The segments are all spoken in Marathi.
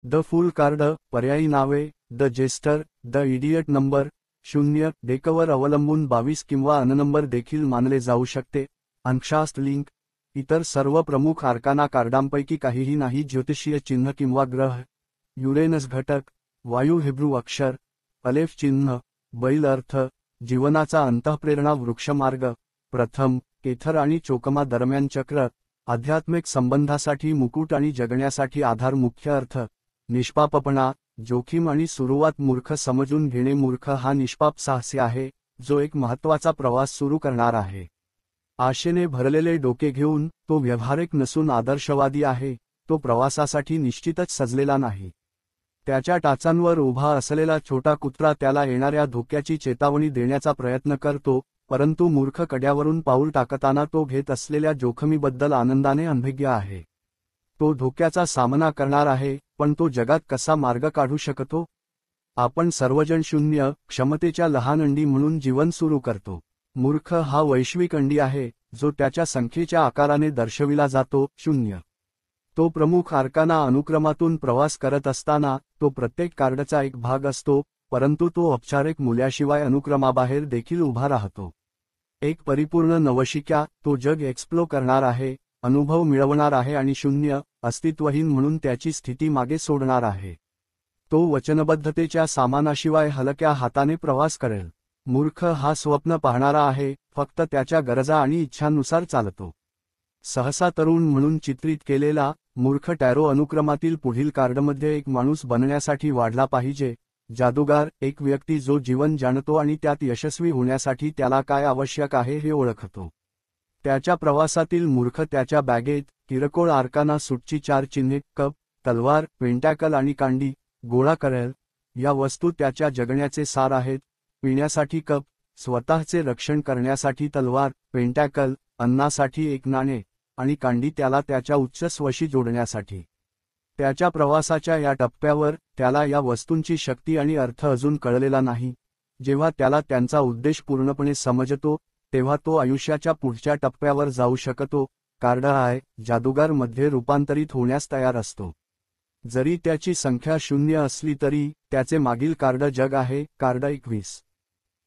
द फूल कार्ड, पर्यायी नावे, the jester, the idiot number. 0 डेकवर अवलंबून 22 किंवा अननंबर देखील मानले जाऊ शकते. अनशास्ट लिंक. इतर सर्व प्रमुख आर्काना कार्डांपैकी काहीही नाही. ज्योतिषीय चिन्ह किंवा ग्रह. युरेनस घटक. वायू हिब्रू अक्षर. अलेफ चिन्ह. बैल अर्थ. जीवनाचा अंतःप्रेरणा वृक्षमार्ग. प्रथम केथर आणि चोकमा दरम्यान चक्र. आध्यात्मिक संबंधासाठी मुकुट आणि जगण्यासाठी आधार. मुख्य अर्थ निष्पापपणा, जोखीम आणि सुरुवात. मूर्ख समजून घेणे. मूर्ख हा निष्पाप साहसी आहे, जो एक महत्त्वाचा प्रवास सुरू करणार आहे. आशेने भरलेले डोके घेऊन, तो व्यावहारिक नसून आदर्शवादी आहे. तो प्रवासासाठी निश्चितच सजलेला नाही. त्याच्या टाचांवर उभा असलेला छोटा कुत्रा त्याला येणाऱ्या धोक्याची चेतावणी देण्याचा प्रयत्न करतो, परंतु मूर्ख कड्यावरून पाऊल टाकताना तो घेत असलेल्या जोखमीबद्दल आनंदाने अनभिज्ञ आहे. तो धोक्याचा सामना करणार आहे, पण तो जगात कसा मार्ग काढू शकतो? आपण सर्वजण शून्य क्षमतेच्या लहान अंडी म्हणून जीवन सुरू करतो. मूर्ख हा वैश्विक अंडी आहे, जो त्याच्या संख्येच्या आकाराने दर्शविला जातो. 0 तो प्रमुख आर्काना अनुक्रमातून प्रवास करत असताना तो प्रत्येक कार्डचा एक भाग असतो, परंतु तो औपचारिक मूल्याशिवाय अनुक्रमाबाहेर देखील उभा राहतो. एक परिपूर्ण नवशिक्या. तो जग एक्सप्लोर करणार आहे, अनुभव मिळवणार आहे आणि 0 अस्तित्वहीन म्हणून त्याची स्थिती मागे सोडणार आहे. तो वचनबद्धतेच्या सामानाशिवाय हलक्या हाताने प्रवास करेल. मूर्ख हा स्वप्न पाहणारा आहे, फक्त त्याच्या गरजा आणि इच्छांनुसार चालतो. सहसा तरुण म्हणून चित्रित केलेला, मूर्ख टॅरो अनुक्रमातील पुढील कार्डमध्ये एक माणूस बनण्यासाठी वाढला पाहिजे. जादूगार, एक व्यक्ती जो जीवन जाणतो आणि त्यात यशस्वी होण्यासाठी त्याला काय आवश्यक आहे हे ओळखतो. त्याच्या प्रवासातील मूर्ख त्याच्या बॅगेत किरकोळ आर्काना सूटची 4 चिन्हे, कप, तलवार, पेंटॅकल आणि कांडी गोळा करेल. या वस्तू त्याच्या जगण्याचे सार आहेत. पिण्यासाठी कप, स्वतःचे रक्षण करण्यासाठी तलवार, पेंटॅकल, अन्नासाठी एक नाणे आणि कांडी त्याला त्याच्या उच्च स्वशी जोडण्यासाठी. त्याच्या प्रवासाच्या या टप्प्यावर त्याला या वस्तूंची शक्ती आणि अर्थ अजून कळलेला नाही. जेव्हा त्याला त्यांचा उद्देश पूर्णपणे समजतो, तेव्हा तो आयुष्याच्या पुढच्या टप्प्यावर जाऊ शकतो. कार्ड आहे, जादूगार मध्ये रूपांतरित होण्यास तयार असतो. जरी त्याची संख्या 0 असली तरी त्याचे मागील कार्ड जग आहे. कार्ड 21.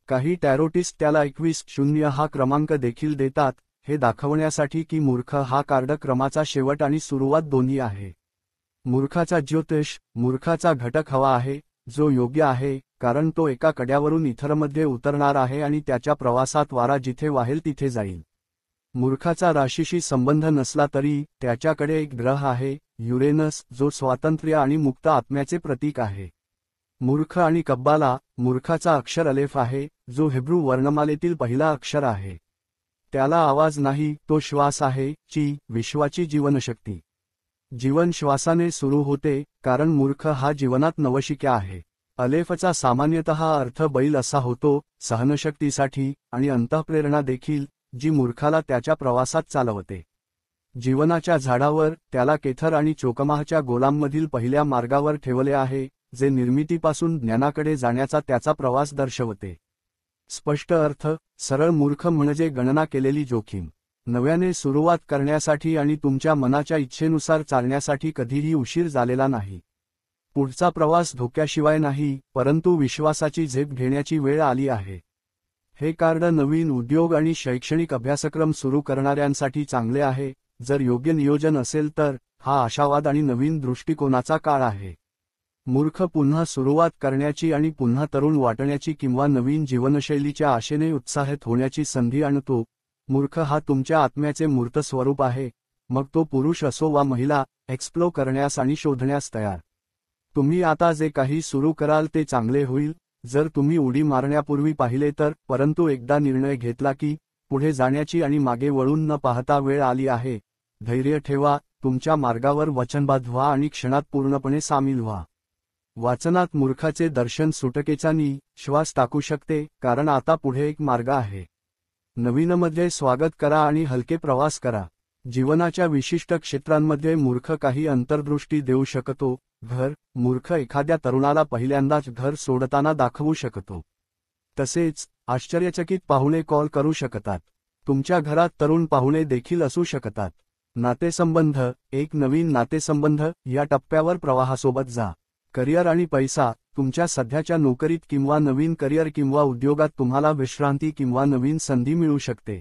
काही टॅरोटिस्ट त्याला 21-0 हा क्रमांक देखील देतात, हे दाखवण्यासाठी की मूर्ख हा कार्ड क्रमाचा शेवट आणि सुरुवात दोन्ही आहे. मूर्खाचा ज्योतिष. मूर्खाचा घटक हवा आहे, जो योग्य आहे, कारण तो एका कड्यावरून इथरमध्ये उतरणार आहे आणि त्याच्या प्रवासात वारा जिथे वाहेल तिथे जाईल. मूर्खाचा राशीशी संबंध नसला तरी त्याच्याकडे एक ग्रह आहे, युरेनस, जो स्वातंत्र्य आणि मुक्त आत्म्याचे प्रतीक आहे. मूर्ख आणि कब्बाला. मूर्खाचा अक्षर अलेफ आहे, जो हिब्रू वर्णमालेतील पहिला अक्षर आहे. त्याला आवाज नाही, तो श्वास आहे. ची, विश्वाची जीवनशक्ती. जीवन श्वासाने सुरू होते, कारण मूर्ख हा जीवनात नवशिक्या आहे. अलेफचा सामान्यतः अर्थ बैल असा होतो, सहनशक्तीसाठी आणि अंतःप्रेरणा देखील, जी मूर्खाला त्याच्या प्रवासात चालवते. जीवनाच्या झाडावर त्याला केथर आणि चोकमाहच्या गोलांमधील पहिल्या मार्गावर ठेवले आहे, जे निर्मितीपासून ज्ञानाकडे जाण्याचा त्याचा प्रवास दर्शवते. स्पष्ट अर्थ. सरळ मूर्ख म्हणजे गणना केलेली जोखीम. नव्याने सुरुवात करण्यासाठी आणि तुमच्या मनाच्या इच्छेनुसार चालण्यासाठी कधीही उशीर झालेला नाही. पुढचा प्रवास धोक्याशिवाय नाही, परंतु विश्वासाची झेप घेण्याची वेळ आली आहे. हे कार्ड नवीन उद्योग आणि शैक्षणिक अभ्यासक्रम सुरू करणाऱ्यांसाठी चांगले आहे. जर योग्य नियोजन असेल तर हा आशावाद आणि नवीन दृष्टिकोनाचा काळ आहे. मूर्ख पुन्हा सुरुवात करण्याची आणि पुन्हा तरुण वाटण्याची किंवा नवीन जीवनशैलीच्या आशेने उत्साहित होण्याची संधी आणतो. मूर्ख हा तुमच्या आत्म्याचे मूर्त स्वरूप आहे, मग तो पुरुष असो वा महिला, एक्सप्लोर करण्यास आणि शोधण्यास तयार. तुम्ही आता जे काही सुरू कराल ते चांगले होईल, जर तुम्ही उडी मारण्यापूर्वी पाहिले तर, परंतु एकदा निर्णय घेतला की पुढे जाण्याची आणि मागे वळून न पाहता वेळ आली आहे. धैर्य ठेवा, तुमच्या मार्गावर वचनबद्ध व्हा आणि क्षणात पूर्णपणे सामील व्हा. वाचनात मूर्खाचे दर्शन सुटकेचा श्वास टाकू शकते, कारण आता पुढे एक मार्ग आहे. नवीनमध्ये स्वागत करा आणि हलके प्रवास करा. जीवनाच्या विशिष्ट क्षेत्रांमध्ये मूर्ख काही अंतर्दृष्टी देऊ शकतो. घर. मूर्ख एखाद्या तरुणाला पहिल्यांदाच घर सोडताना दाखवू शकतो. तसेच आश्चर्यचकित पाहुणे कॉल करू शकतात. तुमच्या घरात तरुण पाहुणे देखील असू शकतात. नातेसंबंध, एक नवीन नातेसंबंध या टप्प्यावर प्रवाहासोबत जा. करिअर आणि पैसा, तुमच्या सध्याच्या नोकरीत किंवा नवीन करिअर किंवा उद्योगात तुम्हाला विश्रांती किंवा नवीन संधी मिळू शकते.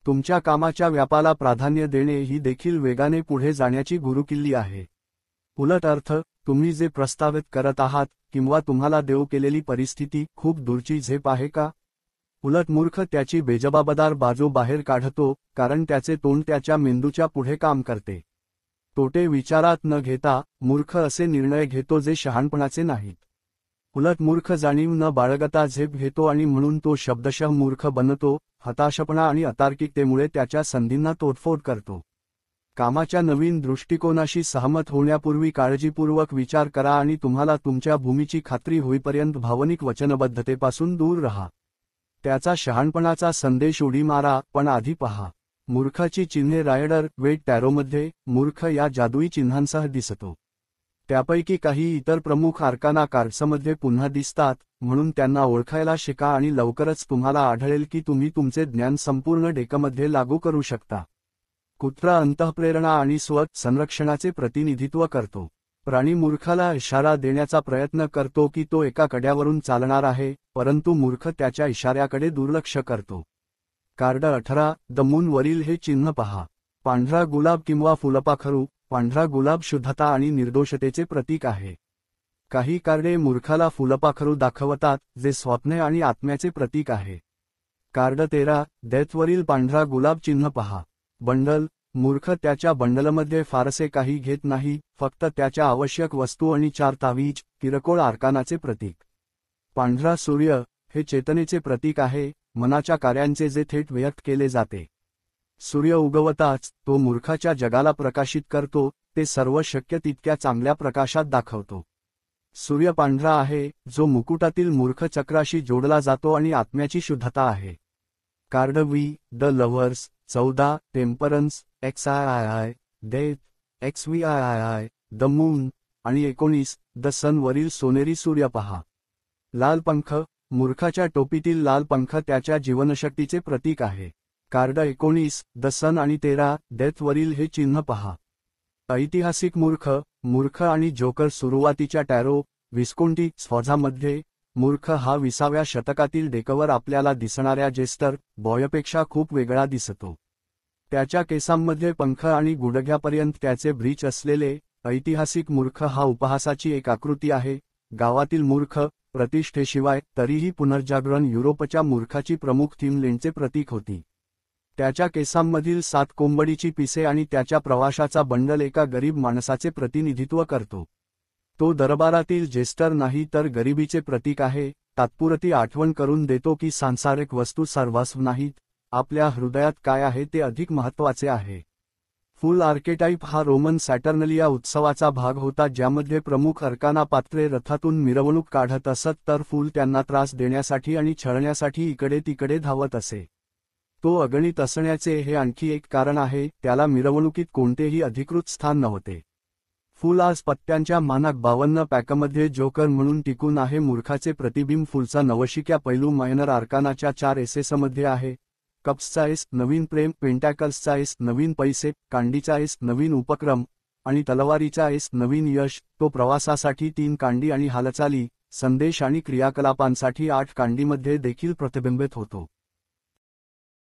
तुमच्या कामाच्या व्यापाला प्राधान्य देणे ही देखील वेगाने पुढे जाण्याची गुरुकिल्ली आहे. उलट अर्थ, तुम्ही जे प्रस्तावित करत आहात किंवा तुम्हाला देऊ केलेली परिस्थिती खूप दूरची झेप आहे का? उलट मूर्ख त्याची बेजबाबदार बाजू बाहेर काढतो, कारण त्याचे तोंड त्याच्या मेंदूच्या पुढे काम करते. तोटे विचारात न घेता मूर्ख असे निर्णय घेतो जे शहाणपणाचे नाहीत. उलट मूर्ख जाणीव न बाळगता झेप घेतो आणि म्हणून तो शब्दशः मूर्ख बनतो. हताशपणा आणि अतार्किकतेमुळे त्याच्या संधींना तोडफोड करतो. कामाच्या नवीन दृष्टिकोनाशी सहमत होण्यापूर्वी काळजीपूर्वक विचार करा आणि तुम्हाला तुमच्या भूमीची खात्री होईपर्यंत भावनिक वचनबद्धतेपासून दूर राहा. त्याचा शहाणपणाचा संदेश उडी मारा, पण आधी पहा. मूर्खाची चिन्हे रायडर वेट टॅरोमध्ये मूर्ख या जादुई चिन्हांसह दिसतो. त्यापैकी काही इतर प्रमुख आर्काना कार्ड्समध्ये पुन्हा दिसतात, म्हणून त्यांना ओळखायला शिका आणि लवकरच तुम्हाला आढळेल की तुम्ही तुमचे ज्ञान संपूर्ण डेकमध्ये लागू करू शकता. कुत्रा अंतःप्रेरणा आणि स्व-संरक्षणाचे प्रतिनिधित्व करतो. प्राणी मूर्खाला इशारा देण्याचा प्रयत्न करतो की तो एका कड्यावरून चालणार आहे, परंतु मूर्ख त्याच्या इशाऱ्याकडे दुर्लक्ष करतो. कार्ड 18, द मून वरील हे चिन्ह पहा. पांढरा गुलाब किंवा फुलपाखरू. पांढरा गुलाब शुद्धता आणि निर्दोषतेचे प्रतीक आहे. काही कार्डे मूर्खाला फुलपाखरू दाखवतात, जे स्वप्ने आणि आत्म्याचे प्रतीक आहे. कार्ड 13, डेथवरील पांढरा गुलाब चिन्ह पहा. बंडल. मूर्ख त्याच्या बंडलमध्ये फारसे काही घेत नाही, फक्त त्याच्या आवश्यक वस्तू आणि 4 तावीज. किरकोळ आर्कानाचे प्रतीक. पांढरा सूर्य, हे चेतनेचे प्रतीक आहे, मनाच्या कार्यांचे जे थेट व्यक्त केले जाते. सूर्य उगवताच तो मूर्खाच्या जगाला प्रकाशित करतो, ते सर्व शक्य तितक्या चांगल्या प्रकाशात दाखवतो. सूर्य पांढरा आहे, जो मुकुटातील मूर्ख चक्राशी जोडला जातो आणि आत्म्याची शुद्धता आहे. Card V, the lovers. 14, टेम्परन्स. XIII, death. XVIII, the moon. आणि 19, द सन वरील सोनेरी सूर्य पहा. लाल पंख. मूर्खाच्या टोपीतील लाल पंख त्याच्या जीवनशक्तीचे प्रतीक आहे. कार्ड 19, द सन आणि 13, डेथ वरील हे चिन्ह पहा. ऐतिहासिक मूर्ख. मूर्ख आणि जोकर सुरुवातीच्या टॅरो विस्कोंटी स्फोझामध्ये. मूर्ख हा 20व्या शतकातील डेकवर आपल्याला दिसणाऱ्या जेस्टर बॉयपेक्षा खूप वेगळा दिसतो. त्याच्या केसांमध्ये पंख आणि गुडघ्यापर्यंत त्याचे ब्रीच असलेले. ऐतिहासिक मूर्ख हा उपहासाची एक आकृती आहे. गावातील मूर्ख, प्रतिष्ठेशिवाय तरीही पुनर्जागरण युरोपच्या मूर्खाची प्रमुख थीमलेंडचे प्रतीक होती. त्याच्या केसांमधील 7 कोंबडीची पिसे आणि त्याच्या प्रवाशाचा बंडल एका गरीब माणसाचे प्रतिनिधित्व करतो. तो दरबारातील जेस्टर नाही तर गरिबीचे प्रतीक आहे. तात्पुरती आठवण करून देतो की सांसारिक वस्तू सर्वस्व नाहीत, आपल्या हृदयात काय आहे ते अधिक महत्त्वाचे आहे. फूल आर्केटाइप हा रोमन सॅटर्नलिया उत्सवाचा भाग होता, ज्यामध्ये प्रमुख अर्काना पात्रे रथातून मिरवणूक काढत असत तर फूल त्यांना त्रास देण्यासाठी आणि छळण्यासाठी इकडे तिकडे धावत असे. तो अगणित असण्याचे हे आणखी एक कारण आहे, त्याला मिरवणुकीत कोणतेही अधिकृत स्थान नव्हते. फूल आज पत्त्यांच्या मानक 52 पॅकमध्ये जोकर म्हणून टिकून आहे. मूर्खाचे प्रतिबिंब फूलचा नवशिक्या पैलू मायनर आर्कानाच्या 4 एसेसमध्ये आहे. कप्सचा एस, नवीन प्रेम. पेंटॅकल्सचा एस, नवीन पैसे. कांडीचा एस, नवीन उपक्रम. आणि तलवारीचा एस, नवीन यश. तो प्रवासासाठी 3 कांडी आणि हालचाली, संदेश आणि क्रियाकलापांसाठी 8 कांडीमध्ये देखील प्रतिबिंबित होतो.